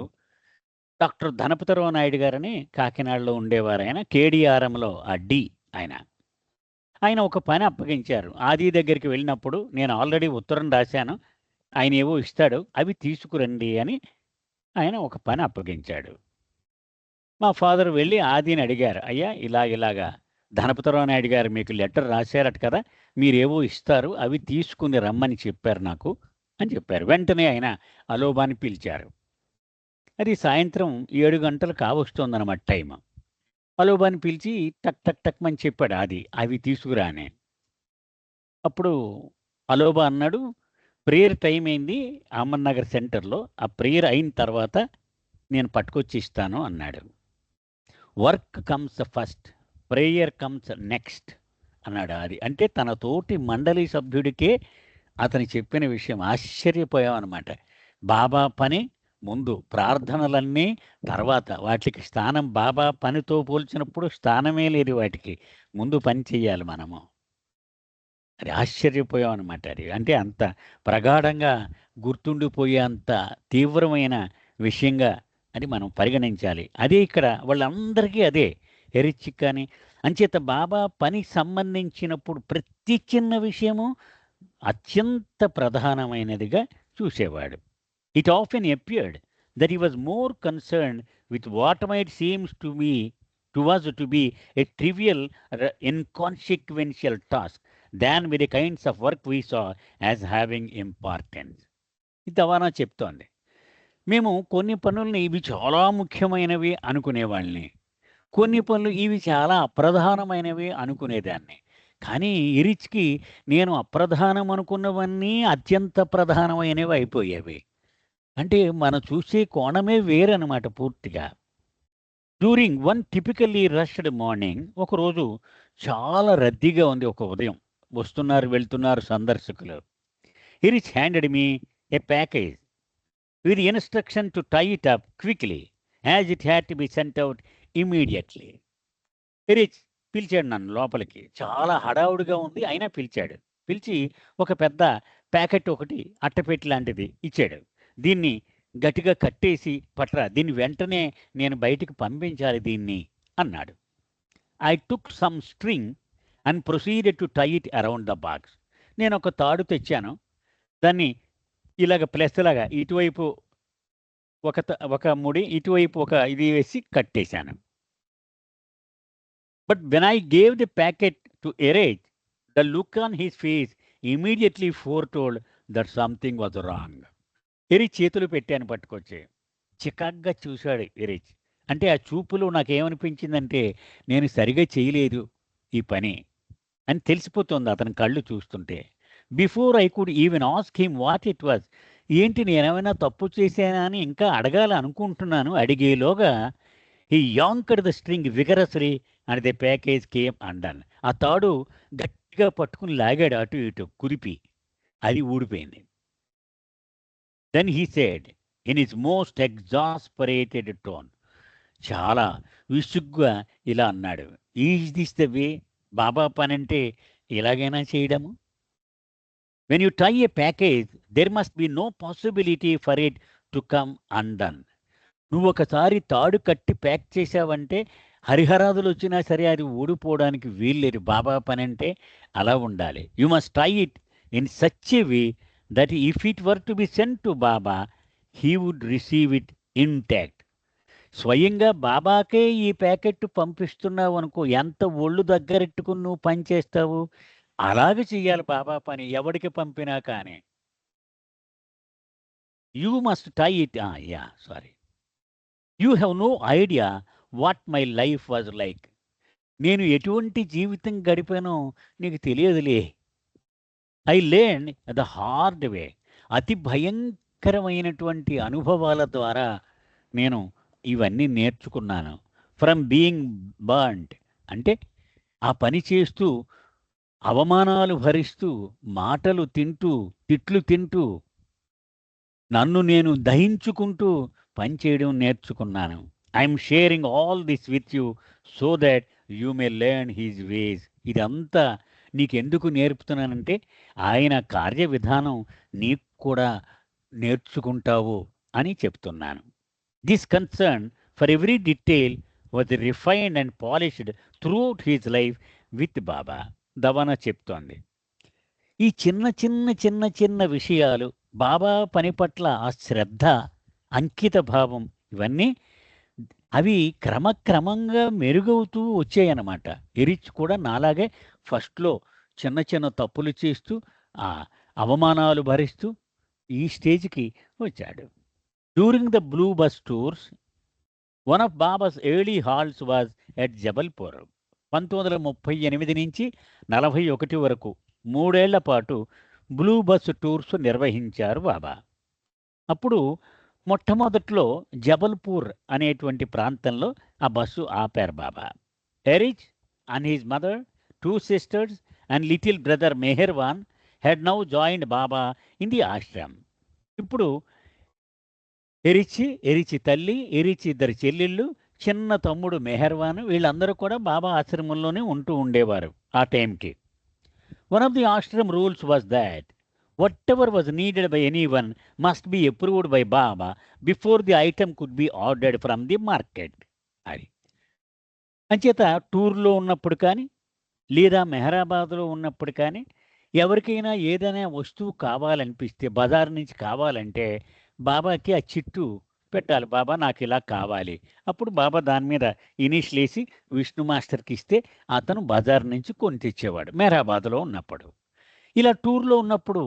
డాక్టర్ ధనపతిరావు నాయుడు గారని కాకినాడలో ఉండేవారాయన. కేడీఆర్ఎంలో డి ఆయన. ఆయన ఒక పని అప్పగించారు. ఆది దగ్గరికి వెళ్ళినప్పుడు నేను ఆల్రెడీ ఉత్తరం రాశాను. ఆయన ఏవో ఇస్తాడు. అవి తీసుకురండి అని ఆయన ఒక పని అప్పగించాడు. మా ఫాదర్ వెళ్ళి ఆదిని అడిగారు. అయ్యా ఇలాగా ధనపతిరావు నాయుడు గారు మీకు లెటర్ రాశారట కదా! మీరేవో ఇస్తారు. అవి తీసుకుని రమ్మని చెప్పారు నాకు అని చెప్పారు. వెంటనే ఆయన అలోబాని పిలిచారు. అది సాయంత్రం 7 గంటలు కావస్తోందనమాట టైము. అలోబాని పిలిచి టక్ టక్ టక్‌మని చెప్పాడు ఆది. అవి తీసుకురా అని. అప్పుడు అలోబా అన్నాడు, ప్రేయర్ టైమ్ అయింది అహ్మద్ నగర్ సెంటర్‌లో. ఆ ప్రేయర్ అయిన తర్వాత నేను పట్టుకొచ్చి ఇస్తాను అన్నాడు. Work comes first, prayer comes next అన్నాడు ఆది. అంటే తన తోటి మండలి సభ్యుడికే అతను చెప్పిన విషయం ఆశ్చర్యపోయామనమాట. బాబా పని ముందు, ప్రార్థనలన్నీ తర్వాత. వాటికి స్థానం బాబా పనితో పోల్చినప్పుడు స్థానమే లేదు వాటికి. ముందు పని చెయ్యాలి మనము. అది ఆశ్చర్యపోయామనమాట అది. అంటే అంత ప్రగాఢంగా గుర్తుండిపోయే అంత తీవ్రమైన విషయంగా అది మనం పరిగణించాలి. అదే ఇక్కడ వాళ్ళందరికీ అదే. ఎరిచ్ కానీ అంచేత బాబా పనికి సంబంధించినప్పుడు ప్రతి చిన్న విషయము అత్యంత ప్రధానమైనదిగా చూసేవాడు. It often appeared that he was more concerned with what might seem to us to be a trivial, inconsequential task than with the kinds of work we saw as having importance. ఇది దవానా చెప్తోంది. మేము కొన్ని పనుల్ని ఇవి చాలా ముఖ్యమైనవి అనుకునేవాళ్ళని. కొన్ని పనులు ఇవి చాలా అప్రధానమైనవి అనుకునేదాన్ని. కానీ ఇరిచ్‌కి నేను అప్రధానం అనుకున్నవన్నీ అత్యంత ప్రధానమైనవి అయిపోయేవి. అంటే మనం చూసే కోణమే వేరనమాట పూర్తిగా. During one typically rushed morning ఒకరోజు చాలా రద్దీగా ఉంది ఒక ఉదయం. వస్తున్నారు, వెళ్తున్నారు సందర్శకులు. Eruch handed me a package with instruction to tie it up quickly as it had to be sent out immediately. Eruch పిలిచాడు నన్ను లోపలికి. చాలా హడావుడిగా ఉంది. అయినా పిలిచాడు. పిలిచి ఒక పెద్ద ప్యాకెట్ ఒకటి అట్టపెట్టె లాంటిది ఇచ్చాడు. దీన్ని గట్టిగా కట్టేసి పట్రా, దీన్ని వెంటనే నేను బయటికి పంపించాలి దీన్ని అన్నాడు. I took some string and proceeded to tie it around the box. నేను ఒక తాడు తెచ్చాను. దాన్ని ఇలాగ ప్లస్ లాగా ఇటువైపు ఒక ముడి, ఇటువైపు ఒక ఇది వేసి కట్టేశాను. But when I gave the packet to Eruch, the look on his face immediately foretold that something was wrong. Eruch చేతులు పెట్టాను పట్టుకొచ్చి. చికాగ్గా చూశాడు ఎరిచ్. అంటే ఆ చూపులో నాకేమనిపించిందంటే నేను సరిగా చేయలేదు ఈ పని అని తెలిసిపోతుంది అతని కళ్ళు చూస్తుంటే. Before I could even ask him what it was, ఏంటి నేనేమైనా తప్పు చేశానా అని ఇంకా అడగాలి అనుకుంటున్నాను. అడిగేలోగా he yanked the string vigorously and the package came undone. ఆ తాడు గట్టిగా పట్టుకుని లాగాడు అటు ఇటు కుదిపి. అది ఊడిపోయింది. Then he said in his most exasperated tone, చాలా విసుగ్గా ఇలా అన్నాడు, is this the way Baba పనంటే ఇలాగైనా చేయడము? When you tie a package there must be no possibility for it to come undone. నువ్వు ఒకసారి తాడు కట్టి ప్యాక్ చేసావంటే హరిహరాదులు వచ్చినా సరే అది ఊడిపోవడానికి వీల్లేదు. బాబా పని అంటే అలా ఉండాలి. You must tie it in such a way that if it were to be sent to Baba he would receive it intact. స్వయంగా బాబాకే ఈ ప్యాకెట్ పంపిస్తున్నావు అనుకో, ఎంత ఒళ్ళు దగ్గరెట్టుకుని నువ్వు పని చేస్తావు? అలాగే చెయ్యాలి బాబా పని, ఎవడికి పంపినా కానీ. You must tie it. Sorry, you have no idea what my life was like. నేను ఎటువంటి జీవితం గడిపానో నీకు తెలియదులే. I learn the hard way. అతి భయంకరమైనటువంటి అనుభవాల ద్వారా నేను ఇవన్నీ నేర్చుకున్నాను. ఫ్రమ్ బీయింగ్ బర్న్డ్, అంటే ఆ పని చేస్తూ అవమానాలు భరిస్తూ మాటలు తింటూ తిట్లు తింటూ నన్ను నేను దహించుకుంటూ పనిచేయడం నేర్చుకున్నాను. I'm sharing all this with you so that you may learn his ways. ఇదంతా నీకెందుకు నేర్పుతున్నానంటే ఆయన కార్య విధానం నీకు కూడా నేర్చుకుంటావు అని చెప్తున్నాను. This concern for every detail was refined and polished throughout his life with Baba. Davana చెప్తోంది, ఈ చిన్న చిన్న చిన్న చిన్న విషయాలు, బాబా పని పట్ల ఆ శ్రద్ధ, అంకిత భావం, ఇవన్నీ అవి క్రమక్రమంగా మెరుగవుతూ వచ్చాయన్నమాట. ఎరిచ్ కూడా నాలాగే ఫస్ట్లో చిన్న చిన్న తప్పులు చేస్తూ ఆ అవమానాలు భరిస్తూ ఈ స్టేజ్కి వచ్చాడు. During the blue bus tours one of babas early halts was at Jabalpur. 1938 నుంచి 41 వరకు 3 ఏళ్ల పాటు బ్లూ బస్ టూర్స్ నిర్వహించారు బాబా. అప్పుడు మొట్టమొదట్లో జబల్పూర్ అనేటువంటి ప్రాంతంలో ఆ బస్సు ఆపారు Baba. Eruch and his mother, 2 sisters and little brother Meherwan had now joined Baba in the ashram. ఇప్పుడు ఎరిచి తల్లి, ఎరిచి 2 చెల్లెళ్ళు, చిన్న తమ్ముడు మెహర్వాన్, వీళ్ళందరూ కూడా బాబా ఆశ్రమంలోనే ఉంటూ ఉండేవారు ఆ టైంకి. One of the Ashram rules was that whatever was needed by anyone must be approved by Baba before the item could be ordered from the market. అది అంచేత టూర్లో ఉన్నప్పుడు కానీ లేదా మెహరాబాద్లో ఉన్నప్పుడు కానీ ఎవరికైనా ఏదైనా వస్తువు కావాలనిపిస్తే, బజార్ నుంచి కావాలంటే బాబాకి ఆ చిట్టు పెట్టాలి, బాబా నాకు ఇలా కావాలి. అప్పుడు బాబా దాని మీద ఇనిషియల్ వేసి విష్ణు మాస్టర్కి ఇస్తే అతను బజార్ నుంచి కొని తెచ్చేవాడు మెహరాబాద్లో ఉన్నప్పుడు. ఇలా టూర్లో ఉన్నప్పుడు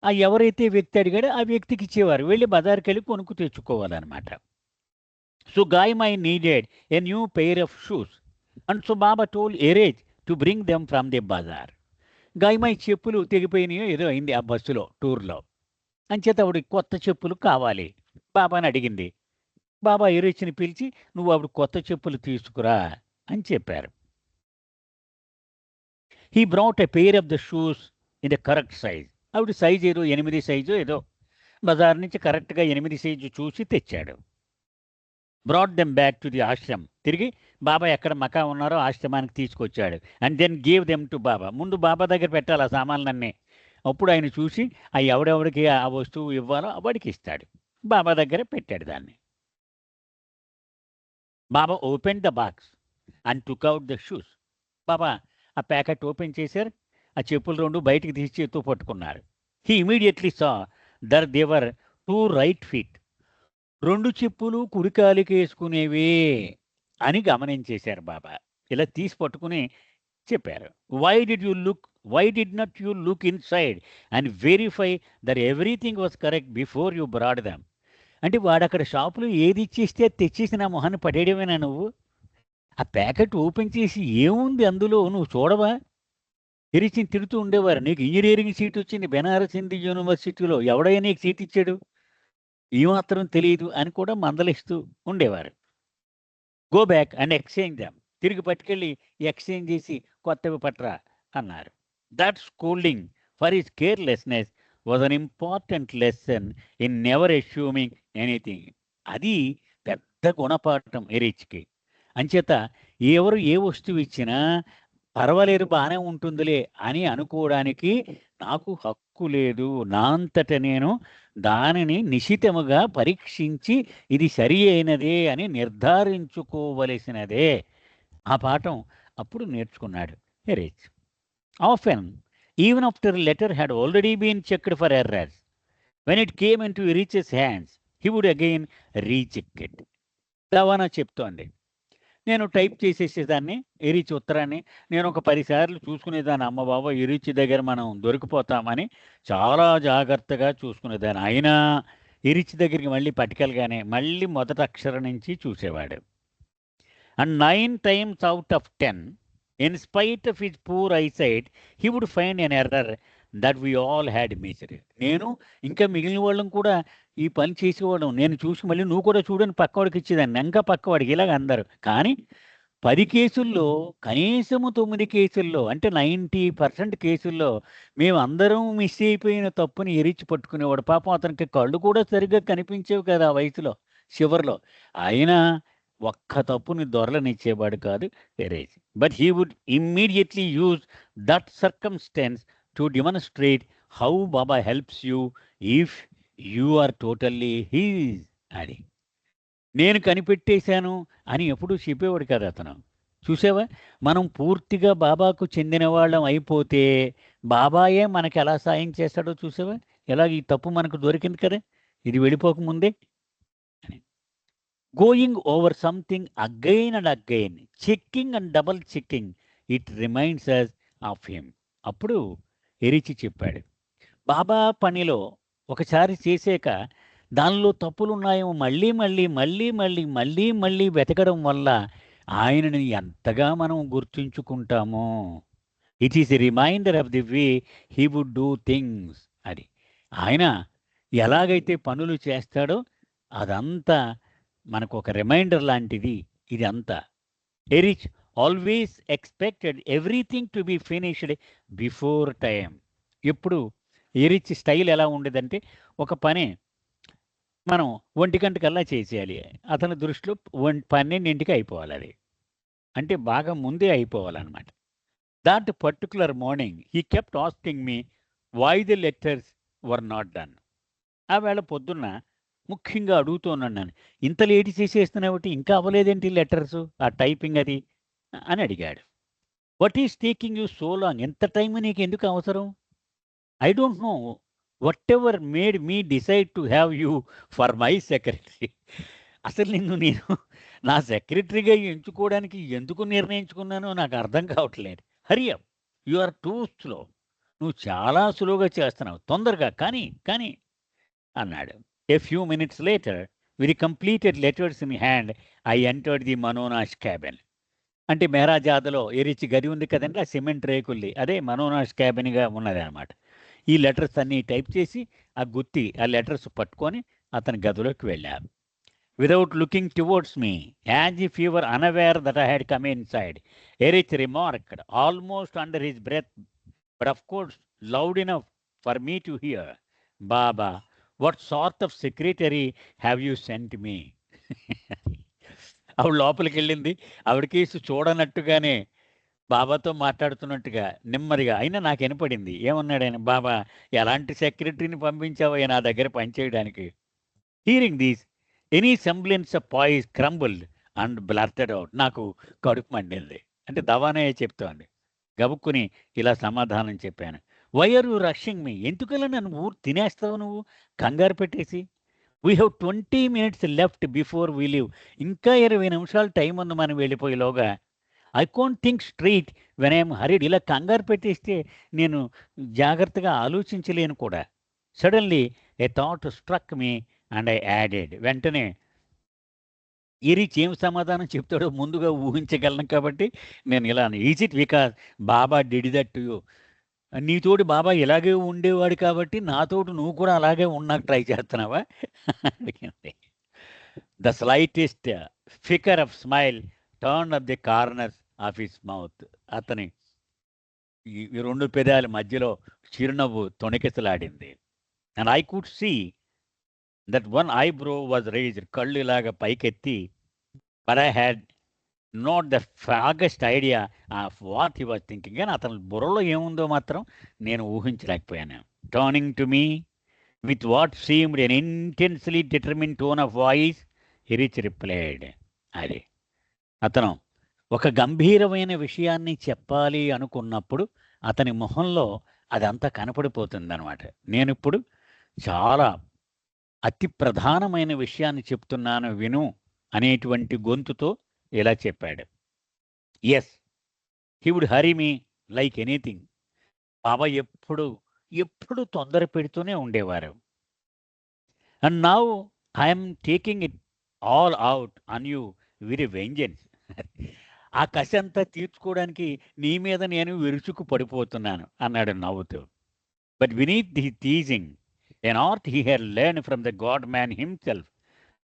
ఆ ఎవరైతే వ్యక్తి అడిగాడో ఆ వ్యక్తికి ఇచ్చేవారు, వెళ్ళి బజార్కి వెళ్ళి కొనుక్కు తెచ్చుకోవాలన్నమాట. So Gaimai needed a new pair of shoes and so Baba told Eruch to bring them from the bazaar. Gaimai చెప్పులు తెగిపోయినాయో ఏదో అయింది ఆ బస్సులో టూర్లో, అంచేత ఆవిడ కొత్త చెప్పులు కావాలి. బాబాని అడిగింది. బాబా ఎరేజ్ని పిలిచి నువ్వు ఆవిడ కొత్త చెప్పులు తీసుకురా అని చెప్పారు. He brought a pair of the shoes in the correct size. ఆవిడ సైజు ఏదో 8 సైజు ఏదో బజార్ నుంచి కరెక్ట్గా 8 సైజు చూసి తెచ్చాడు. Brought them back to the ashram. తిరిగి బాబా ఎక్కడ మకా ఉన్నారో ఆశ్రమానికి తీసుకొచ్చాడు. And then gave them to Baba. ముందు బాబా దగ్గర పెట్టాలి ఆ సామాన్లన్నీ. అప్పుడు ఆయన చూసి ఆ ఎవడెవడికి ఆ వస్తువు ఇవ్వాలో వాడికి ఇస్తాడు. బాబా దగ్గర పెట్టాడు దాన్ని. Baba open the box and took out the shoes. Baba ఆ ప్యాకెట్ ఓపెన్ చేశారు. ఆ చెప్పులు 2 బయటికి తీసి చేత్తో పట్టుకున్నారు. He immediately saw there they were 2 right feet. 2 చెప్పులు కుడికాలికి వేసుకునేవే అని గమనించేశారు బాబా. ఇలా తీసి పట్టుకుని చెప్పారు, why did not you look inside and verify that everything was correct before you brought them. అంటే వాడు అక్కడ షాపులో ఏది ఇచ్చేస్తే తెచ్చేసి నా మొహాన్ని పడేయడమేనా నువ్వు? ఆ ప్యాకెట్ ఓపెన్ చేసి ఏముంది అందులో నువ్వు చూడవా? ఎరిచిని తిడుతూ ఉండేవారు, నీకు ఇంజనీరింగ్ సీట్ వచ్చింది బెనారస్ హిందూ యూనివర్సిటీలో, ఎవడైనా నీకు సీట్ ఇచ్చాడు, ఈ మాత్రం తెలియదు అని కూడా మందలిస్తూ ఉండేవారు. Go back and exchange them. తిరిగి పట్టుకెళ్ళి ఎక్స్చేంజ్ చేసి కొత్తవి పట్టరా అన్నారు. That scolding for his carelessness was an important lesson in never assuming anything. అది పెద్ద గుణపాఠం ఎరిచ్కి. అంచేత ఎవరు ఏ వస్తువు ఇచ్చినా పర్వాలేదు బానే ఉంటుందిలే అని అనుకోవడానికి నాకు హక్కు లేదు. నా అంతట నేను దానిని నిశితముగా పరీక్షించి ఇది సరి అయినదే అని నిర్ధారించుకోవలసినదే. ఆ పాఠం అప్పుడు నేర్చుకున్నాడు Eruch. Often even after letter had already been checked for errors, when it came into Eruch's hands he would again recheck it. రవాణా చెప్తోంది, నేను టైప్ చేసేసేదాన్ని ఎరిచి ఉత్తరాన్ని. నేను ఒక 10 సార్లు చూసుకునేదాన్ని, అమ్మ బాబా ఎరిచి దగ్గర మనం దొరికిపోతామని చాలా జాగ్రత్తగా చూసుకునేదాన్ని. అయినా ఎరిచి దగ్గరికి మళ్ళీ పట్టుకెళ్ళగానే మళ్ళీ మొదటి అక్షరం నుంచి చూసేవాడు. And 9 times out of 10, in spite of his poor eyesight, he would find an error that we all had missed. నేను ఇంకా మిగిలిన వాళ్ళం కూడా ఈ పని చేసేవాళ్ళం. నేను చూసి మళ్ళీ నువ్వు కూడా చూడని పక్కవాడికి ఇచ్చేదాన్ని, ఇంకా పక్కవాడికి ఇలాగ అందరు. కానీ 10 కేసుల్లో కనీసము 9 కేసుల్లో అంటే 90% కేసుల్లో మేమందరం మిస్ అయిపోయిన తప్పుని ఎరిచి పట్టుకునేవాడు. పాపం అతనికి కళ్ళు కూడా సరిగ్గా కనిపించేవి కదా ఆ వయసులో చివర్లో. అయినా ఒక్క తప్పుని దొరలనిచ్చేవాడు కాదు Eruch. But he would immediately use that circumstance to demonstrate how Baba helps you if you are totally his అని. నేను కనిపెట్టేశాను అని ఎప్పుడూ చెప్పేవాడు కదా అతను. చూసావా, మనం పూర్తిగా బాబాకు చెందిన వాళ్ళం అయిపోతే బాబాయే మనకి ఎలా సాయం చేస్తాడో చూసావా. ఎలాగ ఈ తప్పు మనకు దొరికింది కదా ఇది వెళ్ళిపోకముందే. Going over something again and again, checking and double checking, it reminds us of him. అప్పుడు ఎరిచి చెప్పాడు, బాబా పనిలో ఒకసారి చేసాక దానిలో తప్పులున్నాయేమో మళ్ళీ మళ్ళీ మళ్ళీ మళ్ళీ మళ్ళీ మళ్ళీ వెతకడం వల్ల ఆయనని ఎంతగా మనం గుర్తుంచుకుంటామో. It is a reminder of the way he would do things. అది ఆయన ఎలాగైతే పనులు చేస్తాడో అదంతా మనకు ఒక రిమైండర్ లాంటిది ఇది అంతా. Erich always expected everything to be finished before time. ఎప్పుడు ఎరిచ్ స్టైల్ ఎలా ఉండేదంటే ఒక పని మనం 1 గంటకల్లా చేసేయాలి. అతని దృష్టిలో 12ంటికి అయిపోవాలి. అది అంటే బాగా ముందే అయిపోవాలన్నమాట. That particular morning he kept asking me why the letters were not done. ఆ వేళ పొద్దున్న ముఖ్యంగా అడుగుతున్నాను, నేను ఇంత లేట్ చేసేస్తున్నావు, ఇంకా అవ్వలేదేంటి లెటర్స్ ఆ టైపింగ్ అది అని అడిగాడు. What is taking you so long, ఎంత టైం నీకు ఎందుకు అవసరం? I don't know what ever made me decide to have you for my secretary. అసలు నిన్ను నేను నా సెక్రటరీగా ఎంచుకోవడానికి ఎందుకు నిర్ణయించుకున్నానో నాకు అర్థం కావట్లేదు. Hurry up, you are too slow. నువ్వు చాలా స్లోగా చేస్తున్నావు, తొందరగా కానీ కానీ అన్నాడు. A few minutes later, with the completed letters in hand, I entered the Manonash cabin. అంటే మెహరాజాదలో ఎరిచి గది ఉంది కదండి, ఆ సిమెంట్ రేకుల్ది అదే మనోనాష్ క్యాబిన్గా ఉన్నది అనమాట. ఈ లెటర్స్ అన్నీ టైప్ చేసి ఆ గుత్తి ఆ లెటర్స్ పట్టుకొని అతని గదిలోకి వెళ్ళారు. Without looking towards me, as if you were unaware that I had come inside, Eruch remarked almost under his breath, but of course loud enough for me to hear, Baba what sort of secretary have you sent me. ఆవిడ లోపలికి వెళ్ళింది, ఆవిడ case చూడనట్టుగానే బాబాతో మాట్లాడుతున్నట్టుగా నెమ్మదిగా. అయినా నాకు వినపడింది. ఏమన్నాడు ఆయన, బాబా ఎలాంటి సెక్రటరీని పంపించావయ్యా నా దగ్గర పనిచేయడానికి. Hearing this any semblance of poise crumbled and blurted out. నాకు కడుపు మండింది. అంటే దవానయ్య చెప్తోంది. గబుక్కుని ఇలా సమాధానం చెప్పాను. Why are you rushing me, ఎందుకలా నన్ను తినేస్తావు నువ్వు కంగారు పెట్టేసి. We have 20 minutes left before we leave. ఇంకా 20 నిమిషాలు టైం ఉంది మనం వెళ్ళిపోయేలోగా. I can't think straight when I'm hurried. ఇలా కంగారు పెట్టేస్తే నేను జాగ్రత్తగా ఆలోచించలేను కూడా. Suddenly a thought struck me and I added. వెంటనే ఎరిచ్ ఏం సమాధానం చెప్తాడో ముందుగా ఊహించగలను కాబట్టి నేను ఇలా, is it because Baba did that to you, నీతోటి బాబా ఇలాగే ఉండేవాడు కాబట్టి నాతోటి నువ్వు కూడా అలాగే ఉన్నాకు ట్రై చేస్తున్నావా అడిగింది. The slightest flicker of smile turn of the corners of his mouth. అతని ఈ రెండు పెదాల మధ్యలో చిరునవ్వు తొణికిసలాడింది. And I could see that one eyebrow was raised. కళ్ళు ఇలాగ పైకెత్తి, but I had not the foggiest idea of what he was thinking. కానీ అతని బుర్రలో ఏముందో మాత్రం నేను ఊహించలేకపోయాను. Turning to me with what seemed an intensely determined tone of voice, Erich replied. అది అతను ఒక గంభీరమైన విషయాన్ని చెప్పాలి అనుకున్నప్పుడు అతని మొహంలో అదంతా కనపడిపోతుందన్నమాట. నేనిప్పుడు చాలా అతి ప్రధానమైన విషయాన్ని చెప్తున్నాను విను అనేటువంటి గొంతుతో ఇలా చెప్పాడు. Yes, he would hurry me like anything. బాబా ఎప్పుడు ఎప్పుడు తొందర పెడుతూనే ఉండేవారు. And now I'm taking it all out on you with vengeance. ఆ కసి అంతా తీర్చుకోవడానికి నీ మీద నేను విరుచుకు పడిపోతున్నాను అన్నాడు నవ్వుతూ. But beneath the teasing an art he had learned from the God man himself,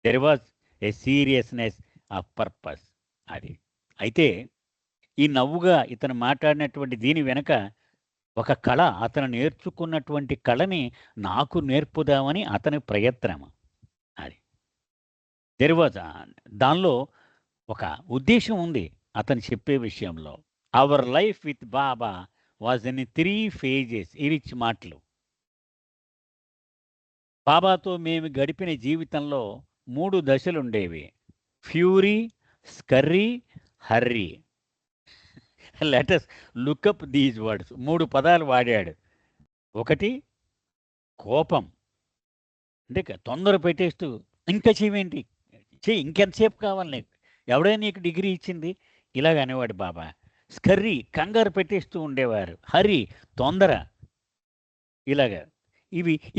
there was a seriousness of purpose. అది అయితే ఈ నవ్వుగా ఇతను మాట్లాడినటువంటి దీని వెనక ఒక కళ, అతను నేర్చుకున్నటువంటి కళని నాకు నేర్పుదామని అతని ప్రయత్నం. అది దెర్ వాజ్, దానిలో ఒక ఉద్దేశం ఉంది అతను చెప్పే విషయంలో. Our life with Baba was in 3 phases. Erich మాటలు. బాబాతో మేము గడిపిన జీవితంలో 3 దశలుండేవి. Fury, scurry, hurry. Let us look up these words. 3 పదాలు వాడాడు. ఒకటి కోపం, అంటే తొందర పెట్టేస్తూ ఇంకా చెయ్యేంటి, చెయ్యి, ఇంకెంతసేపు కావాలి నీకు, ఎవడైనా నీకు డిగ్రీ ఇచ్చింది, ఇలాగ అనేవాడు బాబా. స్కర్రీ, కంగారు పెట్టేస్తూ ఉండేవారు. హరి, తొందర, ఇలాగా.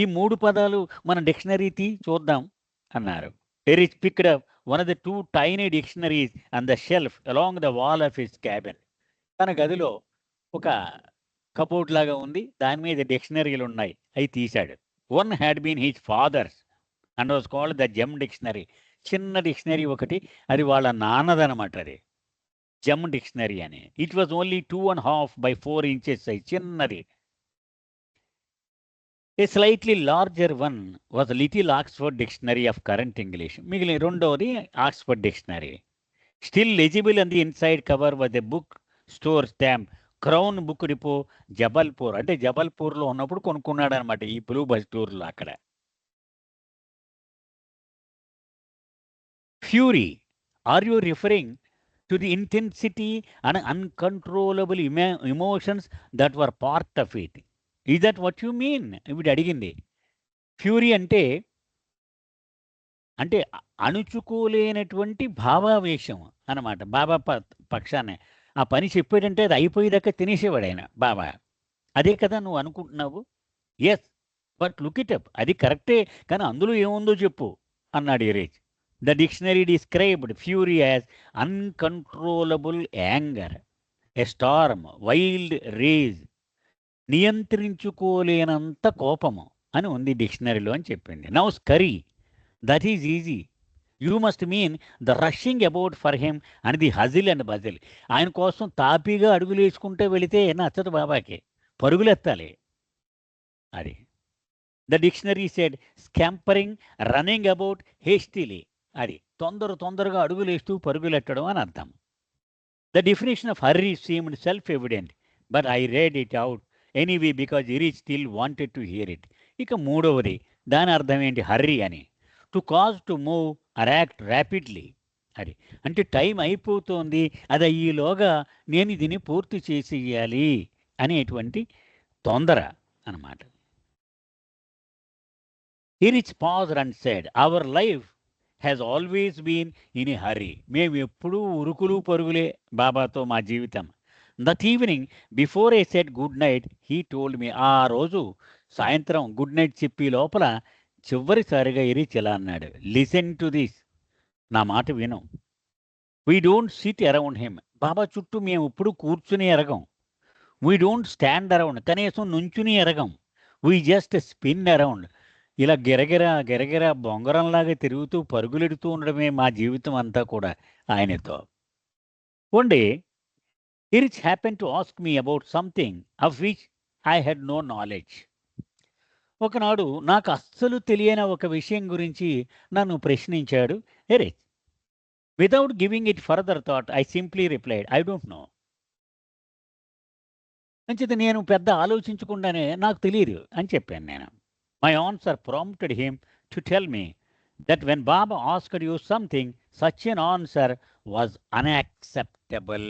ఈ 3 పదాలు మన డిక్షనరీ చూద్దాం అన్నారు. Erich picked up one of the 2 tiny dictionaries on the shelf along the wall of his cabin. తన గదిలో ఒక కబోర్డ్ లాగా ఉంది, దాని మీద డిక్షనరీలు ఉన్నాయి, అవి తీశాడు. One had been his father's and was called the Gem dictionary. చిన్న డిక్షనరీ ఒకటి, అది వాళ్ళ నాన్నదనమాట. అది జెమ్ డిక్షనరీ అని. It was only 2.5 by 4 inches size, చిన్నది. A slightly larger one was little Oxford dictionary of current English. మిగిలిన రెండవది Oxford dictionary. Still eligible and the inside cover was a book store stamp, crown book depot, Jabalpur. అంటే జబల్పూర్లో ఉన్నప్పుడు కొనుక్కున్నాడు అనమాట ఈ blue bus టూర్లో అక్కడ. Fury, are you referring to the intensity and uncontrollable emotions that were part of it? Is that what you mean? ఇప్పుడు అడిగింది. ఫ్యూరీ అంటే అంటే అణుచుకోలేనటువంటి భావావేశం అన్నమాట. బాబా పక్షాన్ని ఆ పని చెప్పాడంటే అది అయిపోయేదాకా తినేసేవాడు ఆయన బాబా. అదే కదా నువ్వు అనుకుంటున్నావు? Yes, but look it up. అది కరెక్టే, కానీ అందులో ఏముందో చెప్పు అన్నాడు ఎరేజ్. The dictionary described fury as uncontrollable anger, a storm, wild rage, నియంత్రించుకోలేనంత కోపము అని ఉంది డిక్షనరీలో అని చెప్పింది. Now scurry, that is easy. You must mean the rushing about for him అని ది హజిల్ అండ్ బజిల్. ఆయన కోసం తాపీగా అడుగులు వేసుకుంటే వెళితే నచ్చదు బాబాకి, పరుగులెత్తాలి. అది the dictionary said scampering, running about hastily. అది తొందరగా అడుగులు వేస్తూ పరుగులెట్టడం అని అర్థం. The definition of hurry seemed self evident, but I read it out anyway because Erich still wanted to hear it. ఇక మూడవది, దాని అర్థం ఏంటి హర్రీ అని? To cause to move or act rapidly. అది అంటే టైం అయిపోతుంది, అది ఈలోగా నేను దీన్ని పూర్తి చేసేయాలి అనేటువంటి తొందర అన్నమాట. Eruch pause and said our life has always been in a hurry. మేము ఎప్పుడూ ఉరుకులు పరుగులే బాబాతో మా జీవితం. That evening before I said good night he told me. ఆ రోజు సాయంత్రం గుడ్ నైట్ చెప్పి లోపల చివరిసారిగా ఎరిచ్ ఇలా అన్నాడు, లిసన్ టు దిస్, నా మాట విను. We don't sit around him. Baba చుట్టూ మేము ఎప్పుడు కూర్చుని ఎరగం. వీ డోంట్ స్టాండ్ అరౌండ్, కనీసం నుంచుని ఎరగం. We just spin around. ఇలా గిరగిరా బొంగరంలాగా తిరుగుతూ పరుగులెడుతూ ఉండడమే మా జీవితం అంతా కూడా ఆయనతో. Only Hirsch happened to ask me about something of which I had no knowledge. ఒకనాడు నాకు అస్సలు తెలియని ఒక విషయం గురించి నన్ను ప్రశ్నించాడు Erich. Without giving it further thought I simply replied I don't know. అంచేత నేను పెద్ద ఆలోచించకుండానే నాకు తెలియదు అని చెప్పాను నేను. My answer prompted him to tell me that when Baba asked you something such an answer was unacceptable.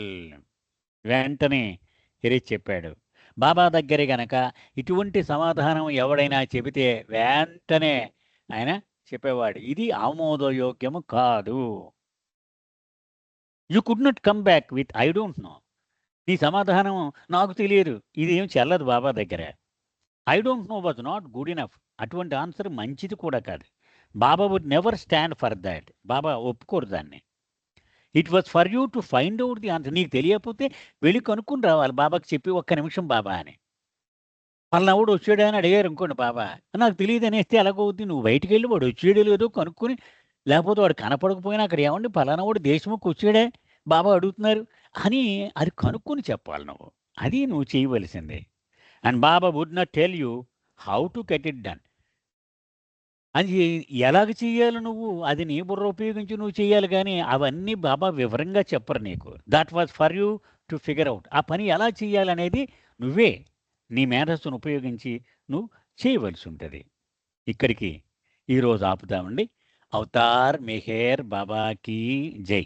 వెంటనే హిరిచ్ చెప్పాడు, బాబా దగ్గర గనక ఇటువంటి సమాధానం ఎవడైనా చెబితే వెంటనే ఆయన చెప్పేవాడు, ఇది ఆమోదయోగ్యము కాదు. You could not come back with I don't know. నీ సమాధానం నాకు తెలియదు, ఇది ఏం చెల్లదు బాబా దగ్గర. I don't know was not good enough. అటువంటి ఆన్సర్ మంచిది కూడా కాదు. Baba would never stand for that. Baba ఒప్పుకోరు దాన్ని. It was for you to find out the answer. నీకు తెలియకపోతే వెళ్ళి కనుక్కుని రావాలి బాబాకి చెప్పి, ఒక్క నిమిషం బాబా అని. పలానావుడు వచ్చాడా అని అడిగారు అనుకోండి బాబా, నాకు తెలియదు అనేస్తే ఎలాగవుద్ది? నువ్వు బయటికి వెళ్ళి వాడు వచ్చాడో లేదో కనుక్కొని, లేకపోతే వాడు కనపడకపోయినా అక్కడ ఏమండి పలానావుడు దేశముఖ్ వచ్చాడే బాబా అడుగుతున్నారు అని అది కనుక్కొని చెప్పాలి నువ్వు. అది నువ్వు చేయవలసిందే. And Baba would not tell you how to get it done. అది ఎలాగ చేయాలి నువ్వు, అది నీ బుర్ర ఉపయోగించి నువ్వు చేయాలి, కానీ అవన్నీ బాబా వివరంగా చెప్పరు నీకు. That was for you to figure out. ఆ పని ఎలా చేయాలనేది నువ్వే నీ మేధస్సును ఉపయోగించి నువ్వు చేయవలసి ఉంటుంది. ఇక్కడికి ఈరోజు ఆపుతామండి. అవతార్ మెహేర్ బాబాకి జై.